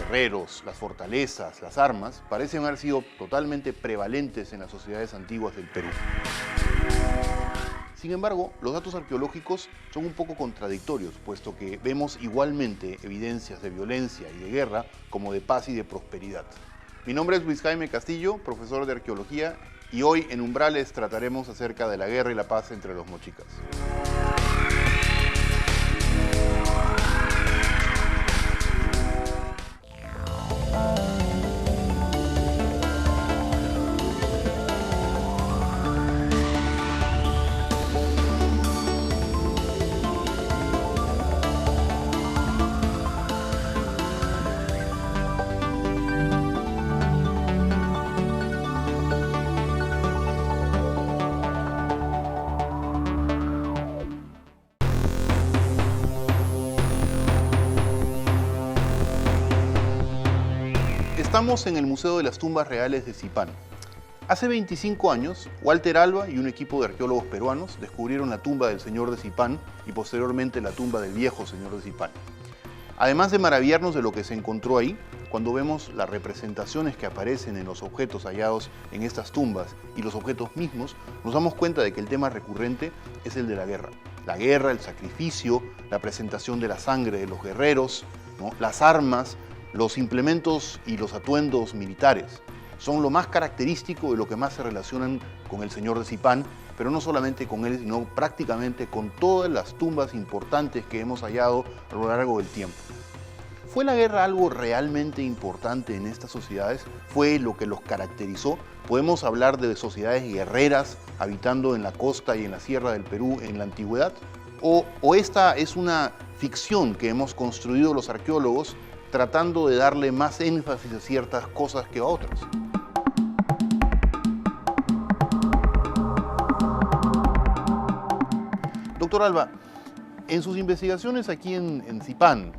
guerreros, las fortalezas, las armas, parecen haber sido totalmente prevalentes en las sociedades antiguas del Perú. Sin embargo, los datos arqueológicos son un poco contradictorios, puesto que vemos igualmente evidencias de violencia y de guerra como de paz y de prosperidad. Mi nombre es Luis Jaime Castillo, profesor de arqueología, y hoy en Umbrales trataremos acerca de la guerra y la paz entre los mochicas. Estamos en el Museo de las Tumbas Reales de Zipán. Hace 25 años, Walter Alba y un equipo de arqueólogos peruanos descubrieron la tumba del señor de Zipán y posteriormente la tumba del viejo señor de Zipán. Además de maravillarnos de lo que se encontró ahí, cuando vemos las representaciones que aparecen en los objetos hallados en estas tumbas y los objetos mismos, nos damos cuenta de que el tema recurrente es el de la guerra. La guerra, el sacrificio, la presentación de la sangre de los guerreros, ¿no? Las armas, los implementos y los atuendos militares son lo más característico y lo que más se relacionan con el señor de Zipán, pero no solamente con él, sino prácticamente con todas las tumbas importantes que hemos hallado a lo largo del tiempo. ¿Fue la guerra algo realmente importante en estas sociedades? ¿Fue lo que los caracterizó? ¿Podemos hablar de sociedades guerreras habitando en la costa y en la sierra del Perú en la antigüedad? ¿O esta es una ficción que hemos construido los arqueólogos tratando de darle más énfasis a ciertas cosas que a otras? Doctor Alba, en sus investigaciones aquí en Zipán,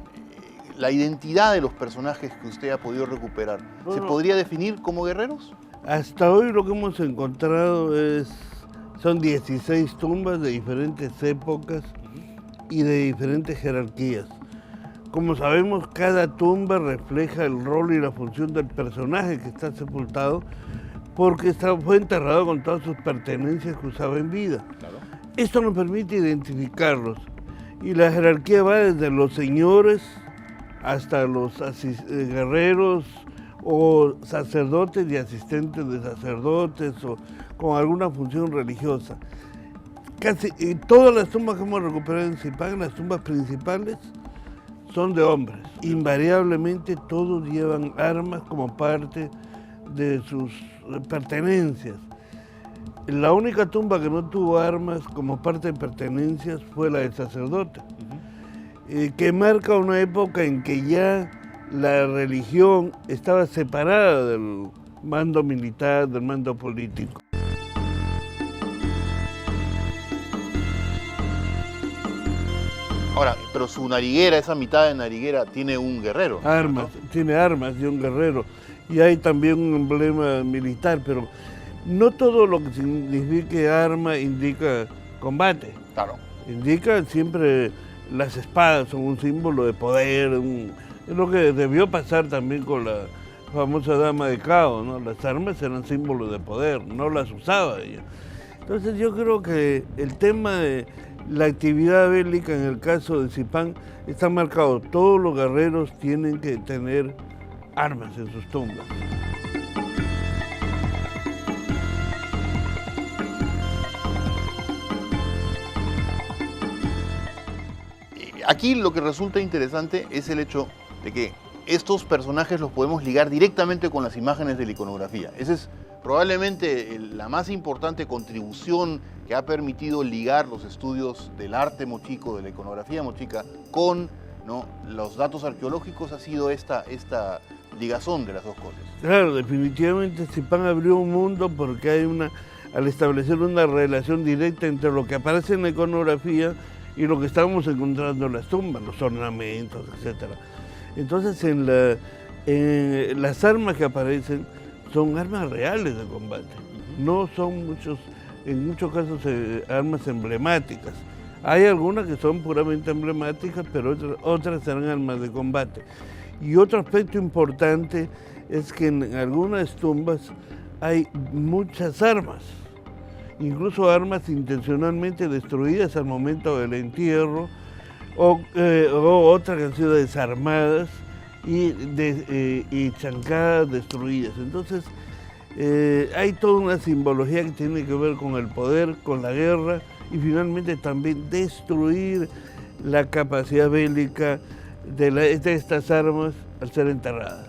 la identidad de los personajes que usted ha podido recuperar, ¿se podría definir como guerreros? Hasta hoy lo que hemos encontrado son 16 tumbas de diferentes épocas y de diferentes jerarquías. Como sabemos, cada tumba refleja el rol y la función del personaje que está sepultado porque fue enterrado con todas sus pertenencias que usaba en vida. Claro. Esto nos permite identificarlos y la jerarquía va desde los señores hasta los guerreros o sacerdotes y asistentes de sacerdotes o con alguna función religiosa. Casi todas las tumbas que hemos recuperado en Zipán, las tumbas principales, son de hombres. Invariablemente todos llevan armas como parte de sus pertenencias. La única tumba que no tuvo armas como parte de pertenencias fue la del sacerdote, que marca una época en que ya la religión estaba separada del mando militar, del mando político. Ahora, pero su nariguera, esa mitad de nariguera, tiene un guerrero. Armas, ¿no? Tiene armas y un guerrero. Y hay también un emblema militar, pero no todo lo que signifique arma indica combate. Claro. Indica siempre las espadas, son un símbolo de poder, es lo que debió pasar también con la famosa dama de Cao, ¿no? Las armas eran símbolos de poder, no las usaba ella. Entonces yo creo que el tema de la actividad bélica en el caso de Zipán está marcado. Todos los guerreros tienen que tener armas en sus tumbas. Aquí lo que resulta interesante es el hecho de que estos personajes los podemos ligar directamente con las imágenes de la iconografía. Esa es probablemente la más importante contribución que ha permitido ligar los estudios del arte mochico, de la iconografía mochica, con, ¿no?, los datos arqueológicos, ha sido esta ligazón de las dos cosas. Claro, definitivamente Zipán abrió un mundo porque al establecer una relación directa entre lo que aparece en la iconografía y lo que estábamos encontrando en las tumbas, los ornamentos, etc. Entonces, las armas que aparecen son armas reales de combate, no son en muchos casos armas emblemáticas. Hay algunas que son puramente emblemáticas, pero otras serán armas de combate. Y otro aspecto importante es que en algunas tumbas hay muchas armas, incluso armas intencionalmente destruidas al momento del entierro o otras que han sido desarmadas y chancadas destruidas. Entonces hay toda una simbología que tiene que ver con el poder, con la guerra y finalmente también destruir la capacidad bélica de estas armas al ser enterradas.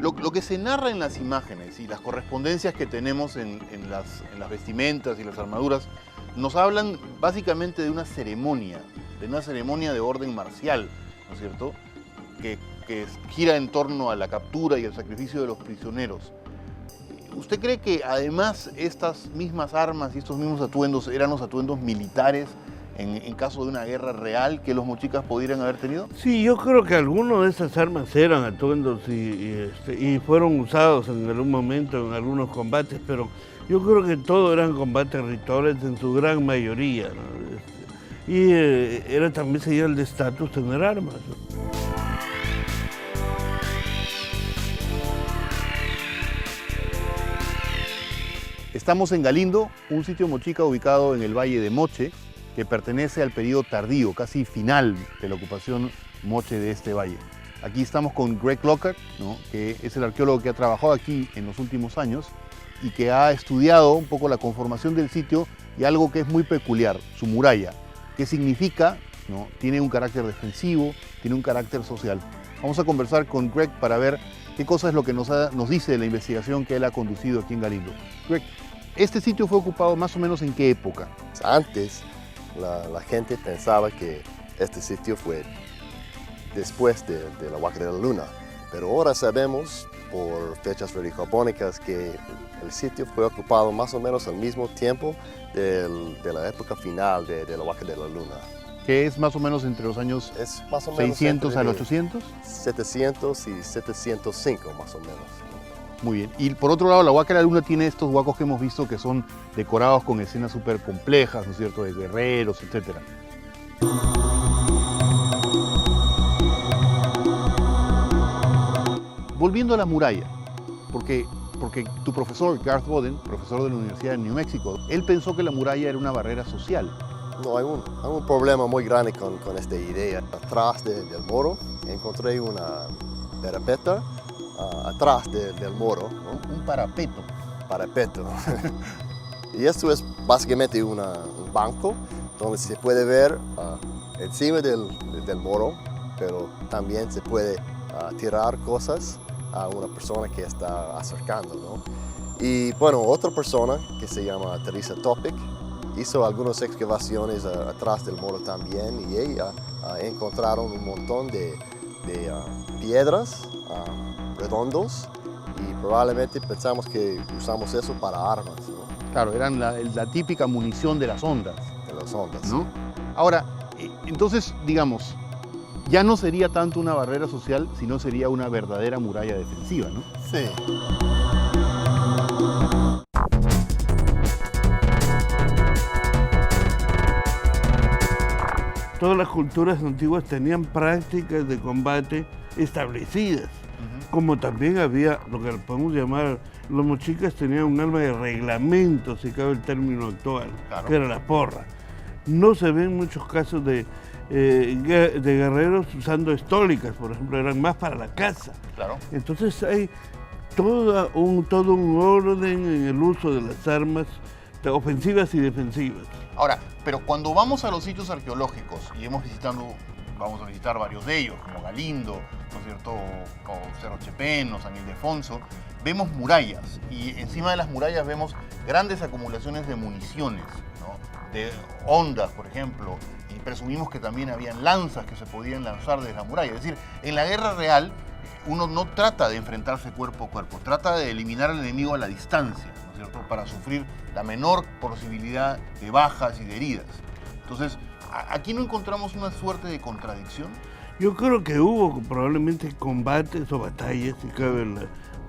Lo que se narra en las imágenes y las correspondencias que tenemos en las vestimentas y las armaduras nos hablan básicamente de una ceremonia de orden marcial, ¿no es cierto?, que gira en torno a la captura y el sacrificio de los prisioneros. ¿Usted cree que además estas mismas armas y estos mismos atuendos eran los atuendos militares en caso de una guerra real que los mochicas pudieran haber tenido? Sí, yo creo que algunas de esas armas eran atuendos y fueron usados en algún momento en algunos combates, pero yo creo que todo eran combates rituales en su gran mayoría, ¿no? Era también señal de estatus tener armas, ¿no? Estamos en Galindo, un sitio mochica ubicado en el Valle de Moche, que pertenece al periodo tardío, casi final de la ocupación moche de este valle. Aquí estamos con Greg Lockhart, ¿no?, que es el arqueólogo que ha trabajado aquí en los últimos años y que ha estudiado un poco la conformación del sitio y algo que es muy peculiar, su muralla. ¿Qué significa? ¿No? Tiene un carácter defensivo, tiene un carácter social. Vamos a conversar con Greg para ver qué cosa es lo que nos dice de la investigación que él ha conducido aquí en Galindo. Greg, ¿este sitio fue ocupado más o menos en qué época? Antes, la gente pensaba que este sitio fue después de la Huaca de la Luna, pero ahora sabemos por fechas vericopónicas que el sitio fue ocupado más o menos al mismo tiempo de la época final de la Huaca de la Luna. Que es más o menos entre los años Es más o menos 600 al 800. 700 y 705 más o menos. Muy bien. Y por otro lado, la Huaca de la Luna tiene estos huacos que hemos visto que son decorados con escenas súper complejas, ¿no es cierto?, de guerreros, etc. Volviendo a la muralla, porque tu profesor, Garth Boden, profesor de la Universidad de New Mexico, él pensó que la muralla era una barrera social. No, hay un problema muy grande con esta idea. Atrás del muro encontré una parapeta atrás del muro, ¿no? Un parapeto. Parapeto. Y esto es básicamente un banco donde se puede ver encima del muro, pero también se puede tirar cosas a una persona que está acercando, ¿no? Y bueno, otra persona que se llama Teresa Topic hizo algunas excavaciones atrás del muro también y ella encontraron un montón de piedras redondos y probablemente pensamos que usamos eso para armas, ¿no? Claro, eran la típica munición de las ondas. De las ondas. ¿No? Ahora, entonces, digamos, ya no sería tanto una barrera social, sino sería una verdadera muralla defensiva, ¿no? Sí. Todas las culturas antiguas tenían prácticas de combate establecidas, como también había lo que podemos llamar, los mochicas tenían un arma de reglamento, si cabe el término actual, Claro. que era la porra. No se ven muchos casos de guerreros usando estólicas, por ejemplo, eran más para la caza. Claro. Entonces hay todo un orden en el uso de las armas ofensivas y defensivas. Ahora, pero cuando vamos a los sitios arqueológicos y vamos a visitar varios de ellos, como Galindo, ¿no es cierto?, o Cerro Chepén, o San Ildefonso, vemos murallas y encima de las murallas vemos grandes acumulaciones de municiones, ¿no?, de ondas, por ejemplo, y presumimos que también habían lanzas que se podían lanzar desde la muralla. Es decir, en la guerra real uno no trata de enfrentarse cuerpo a cuerpo, trata de eliminar al enemigo a la distancia, ¿no es cierto?, para sufrir la menor posibilidad de bajas y de heridas. Entonces, ¿aquí no encontramos una suerte de contradicción? Yo creo que hubo probablemente combates o batallas, si cabe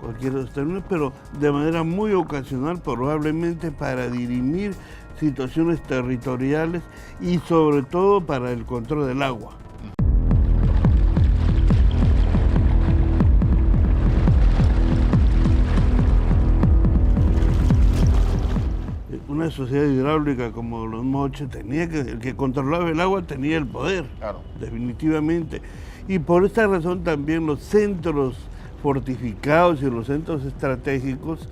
cualquiera de los términos, pero de manera muy ocasional, probablemente para dirimir situaciones territoriales y sobre todo para el control del agua. una sociedad hidráulica como los Moches el que controlaba el agua tenía el poder, Claro. definitivamente. Y por esta razón también los centros fortificados y los centros estratégicos,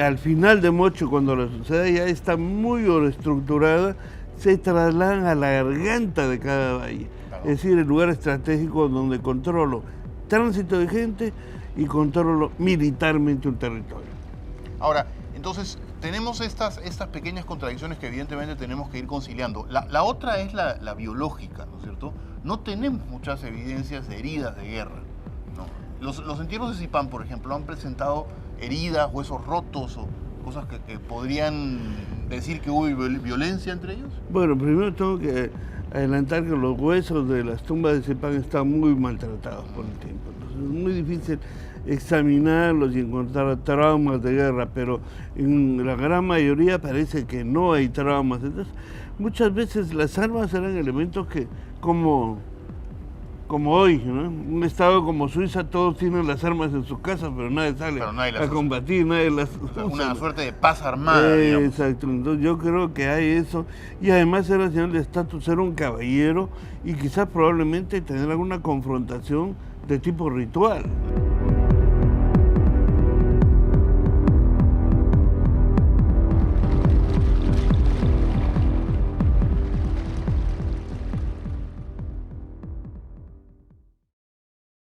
al final de Mocho, cuando la sociedad ya está muy estructurada, se trasladan a la garganta de cada valle. Claro. Es decir, el lugar estratégico donde controlo tránsito de gente y controlo militarmente un territorio. Ahora, entonces, tenemos estas pequeñas contradicciones que evidentemente tenemos que ir conciliando. La otra es la biológica, ¿no es cierto? No tenemos muchas evidencias de heridas de guerra, ¿no? Los entierros de Zipán, por ejemplo, han presentado heridas, huesos rotos o cosas que podrían decir que hubo violencia entre ellos. Bueno, primero tengo que adelantar que los huesos de las tumbas de Zipán están muy maltratados por el tiempo. Entonces es muy difícil examinarlos y encontrar traumas de guerra, pero en la gran mayoría parece que no hay traumas. Entonces, muchas veces las armas eran elementos que, como hoy, ¿no? Un estado como Suiza, todos tienen las armas en sus casas, pero nadie sale a combatir, nadie las usa. Una suerte de paz armada, digamos. Exacto, entonces yo creo que hay eso, y además era señal de estatus, era un caballero, y quizás probablemente tener alguna confrontación de tipo ritual.